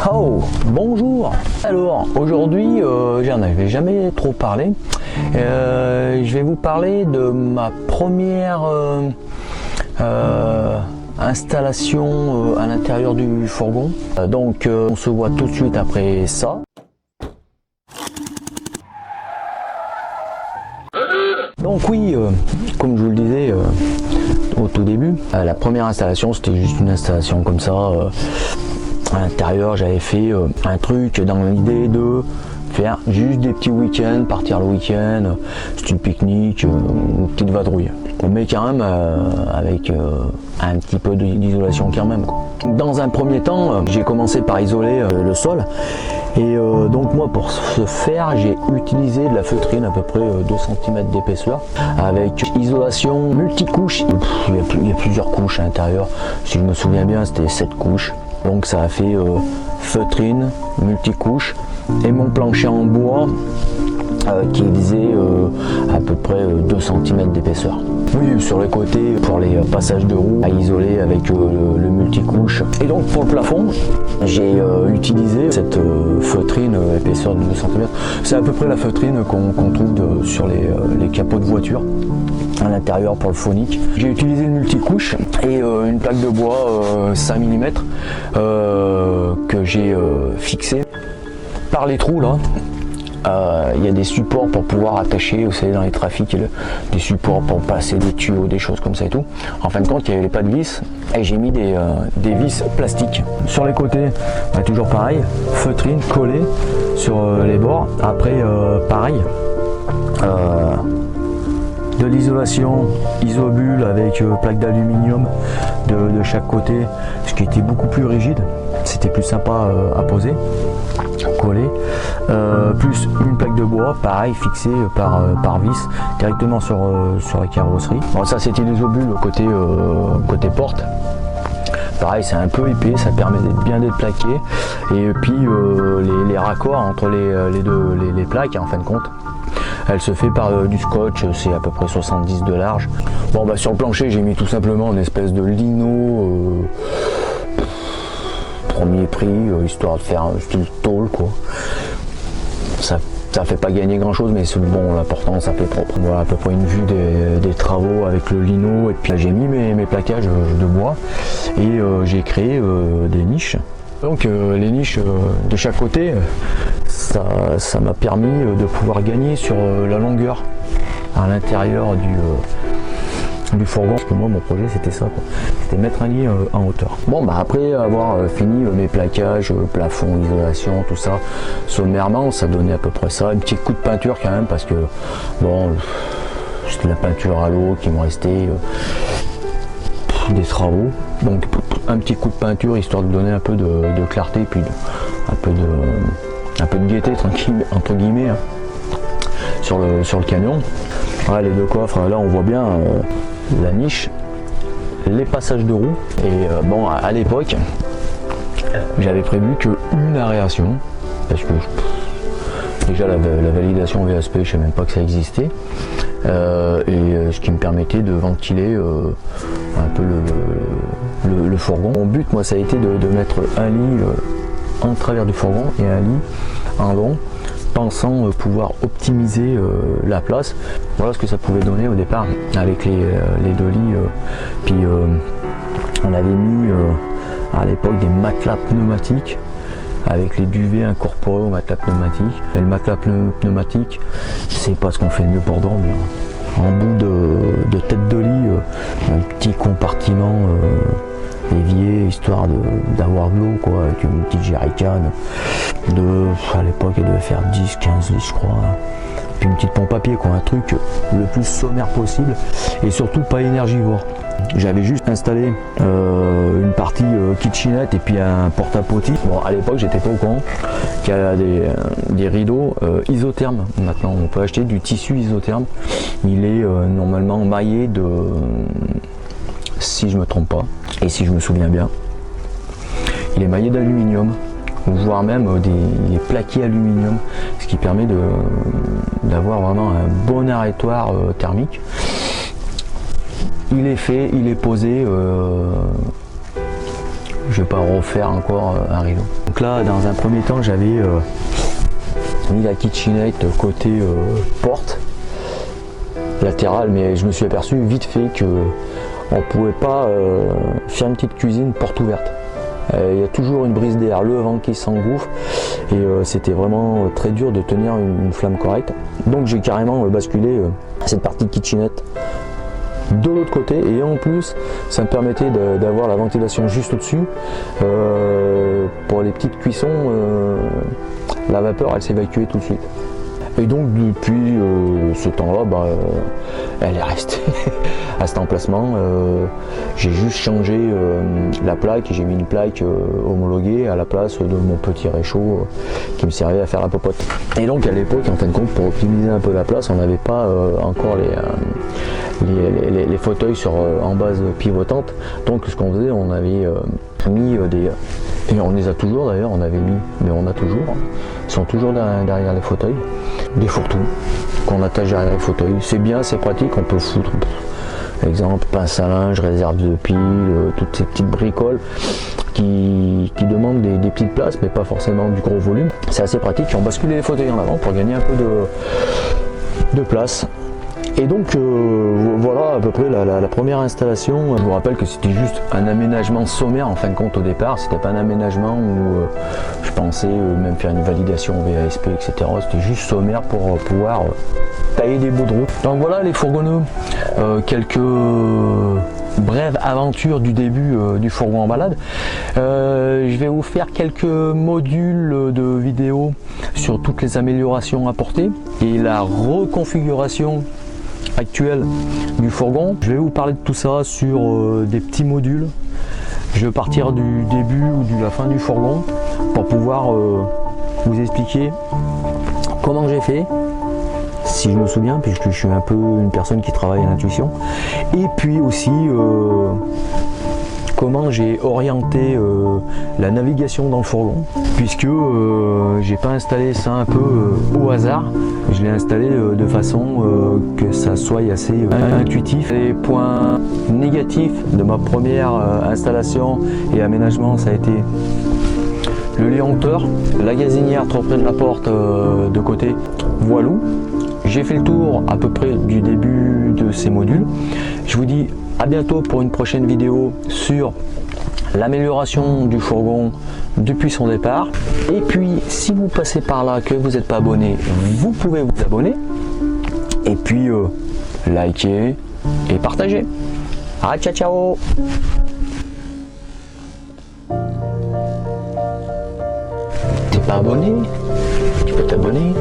Oh, bonjour. Alors, aujourd'hui, j'en avais jamais trop parlé. Je vais vous parler de ma première installation à l'intérieur du fourgon. Donc, on se voit tout de suite après ça. Donc oui, comme je vous le disais au tout début, la première installation, c'était juste une installation comme ça. À l'intérieur, j'avais fait un truc dans l'idée de faire juste des petits week-ends, partir le week-end, c'est une pique-nique, une petite vadrouille. Mais quand même avec un petit peu d'isolation quand même, quoi. Dans un premier temps, j'ai commencé par isoler le sol. Et donc moi, pour ce faire, j'ai utilisé de la feutrine à peu près 2 cm d'épaisseur avec isolation multicouche. Il y a plusieurs couches à l'intérieur. Si je me souviens bien, c'était 7 couches. Donc ça a fait feutrine, multicouche et mon plancher en bois qui faisait à peu près 2 cm d'épaisseur. Oui, sur les côtés, pour les passages de roues, à isoler avec le multicouche. Et donc pour le plafond, j'ai utilisé cette feutrine épaisseur de 2 cm. C'est à peu près la feutrine qu'on trouve sur les capots de voiture à l'intérieur pour le phonique. J'ai utilisé le multicouche et une plaque de bois 5 mm que j'ai fixée par les trous là. Il y a des supports pour pouvoir attacher, vous savez, dans les trafics, des supports pour passer des tuyaux, des choses comme ça et tout. En fin de compte, il n'y avait pas de vis et j'ai mis des vis plastiques. Sur les côtés, toujours pareil, feutrine collée sur les bords. Après, pareil, de l'isolation isobule avec plaque d'aluminium de chaque côté, ce qui était beaucoup plus rigide. C'était plus sympa à poser. Collé, plus une plaque de bois, pareil, fixée par vis directement sur la carrosserie. Bon, ça c'était des obules côté porte. Pareil, c'est un peu épais, ça permet bien d'être plaqué. Et puis les raccords entre les plaques, en fin de compte, elle se fait par du scotch, c'est à peu près 70 de large. Bon, bah sur le plancher, j'ai mis tout simplement une espèce de lino. Premier prix, histoire de faire un style tôle, quoi. Ça fait pas gagner grand chose, mais c'est bon, l'important, ça fait propre. Voilà à peu près une vue des travaux avec le lino. Et puis là, j'ai mis mes plaquages de bois et j'ai créé des niches. Donc les niches de chaque côté, ça m'a permis de pouvoir gagner sur la longueur à l'intérieur du fourgon, parce que moi mon projet c'était ça, c'était mettre un lit en hauteur. Bon, bah après avoir fini mes plaquages, plafond, isolation, tout ça, sommairement ça donnait à peu près ça, un petit coup de peinture quand même, parce que bon, c'était de la peinture à l'eau qui me restait, des travaux, donc un petit coup de peinture histoire de donner un peu de clarté, puis un peu de gaieté, tranquille, entre guillemets, hein, sur le camion. Voilà, les deux coffres, là on voit bien la niche, les passages de roues. Et bon, à l'époque, j'avais prévu qu'une aération, parce que déjà la validation VSP, je ne savais même pas que ça existait, et ce qui me permettait de ventiler un peu le fourgon. Mon but, moi, ça a été de mettre un lit en travers du fourgon et un lit en long, pensant pouvoir optimiser la place. Voilà ce que ça pouvait donner au départ avec les deux lits. Puis on avait mis à l'époque des matelas pneumatiques avec les duvets incorporés au matelas pneumatique. Et le matelas pneumatique, c'est pas ce qu'on fait de mieux pour dormir. En bout de tête de lit, un petit compartiment évier, histoire d'avoir de l'eau, quoi, avec une petite jerrycan à l'époque elle devait faire 10-15 litres, je crois, hein. Puis une petite pompe à pied, quoi, un truc le plus sommaire possible et surtout pas énergivore. J'avais juste installé une partie kitchenette et puis un porte-à-potis. Bon, à l'époque j'étais pas au courant qu'il y a des rideaux isothermes. Maintenant on peut acheter du tissu isotherme, il est normalement maillé de, si je me trompe pas et si je me souviens bien, il est maillé d'aluminium, voire même des plaqués aluminium, ce qui permet d'avoir vraiment un bon arrêtoire thermique. Il est fait, il est posé, je vais pas refaire encore un rideau. Donc là, dans un premier temps, j'avais mis la kitchenette côté porte latérale, mais je me suis aperçu vite fait que on pouvait pas faire une petite cuisine porte ouverte. Il y a toujours une brise d'air, le vent qui s'engouffre, et c'était vraiment très dur de tenir une flamme correcte. Donc j'ai carrément basculé cette partie kitchenette de l'autre côté, et en plus ça me permettait d'avoir la ventilation juste au-dessus. Pour les petites cuissons, la vapeur elle s'évacuait tout de suite. Et donc depuis ce temps-là, elle est restée à cet emplacement. J'ai juste changé la plaque et j'ai mis une plaque homologuée à la place de mon petit réchaud qui me servait à faire la popote. Et donc à l'époque, en fin de compte, pour optimiser un peu la place, on n'avait pas encore les fauteuils en base pivotante. Donc ce qu'on faisait, on avait mis des... Et on les a toujours d'ailleurs, on avait mis, mais on a toujours, ils sont toujours derrière les fauteuils, des fourre-tout qu'on attache derrière les fauteuils. C'est bien, c'est pratique, on peut foutre, exemple, pince à linge, réserve de piles, toutes ces petites bricoles qui demandent des petites places, mais pas forcément du gros volume. C'est assez pratique, on bascule les fauteuils en avant pour gagner un peu de place. Et donc voilà à peu près la première installation. Je vous rappelle que c'était juste un aménagement sommaire en fin de compte au départ. C'était pas un aménagement où je pensais même faire une validation VASP, etc. C'était juste sommaire pour pouvoir tailler des bouts de route. Donc voilà les fourgonneux, quelques brèves aventures du début du fourgon en balade. Je vais vous faire quelques modules de vidéos sur toutes les améliorations apportées et la reconfiguration actuelle du fourgon. Je vais vous parler de tout ça sur des petits modules. Je vais partir du début ou de la fin du fourgon pour pouvoir vous expliquer comment j'ai fait, si je me souviens, puisque je suis un peu une personne qui travaille à l'intuition, et puis aussi comment j'ai orienté la navigation dans le fourgon, puisque j'ai pas installé ça un peu au hasard, je l'ai installé de façon que ça soit assez intuitif. Les points négatifs de ma première installation et aménagement, ça a été le lianteur, la gazinière trop près de la porte de côté, voilou. J'ai fait le tour à peu près du début de ces modules. Je vous dis à bientôt pour une prochaine vidéo sur l'amélioration du fourgon depuis son départ. Et puis si vous passez par là, que vous n'êtes pas abonné, vous pouvez vous abonner et puis liker et partager. Ah, ciao ciao. T'es pas abonné? Tu peux t'abonner.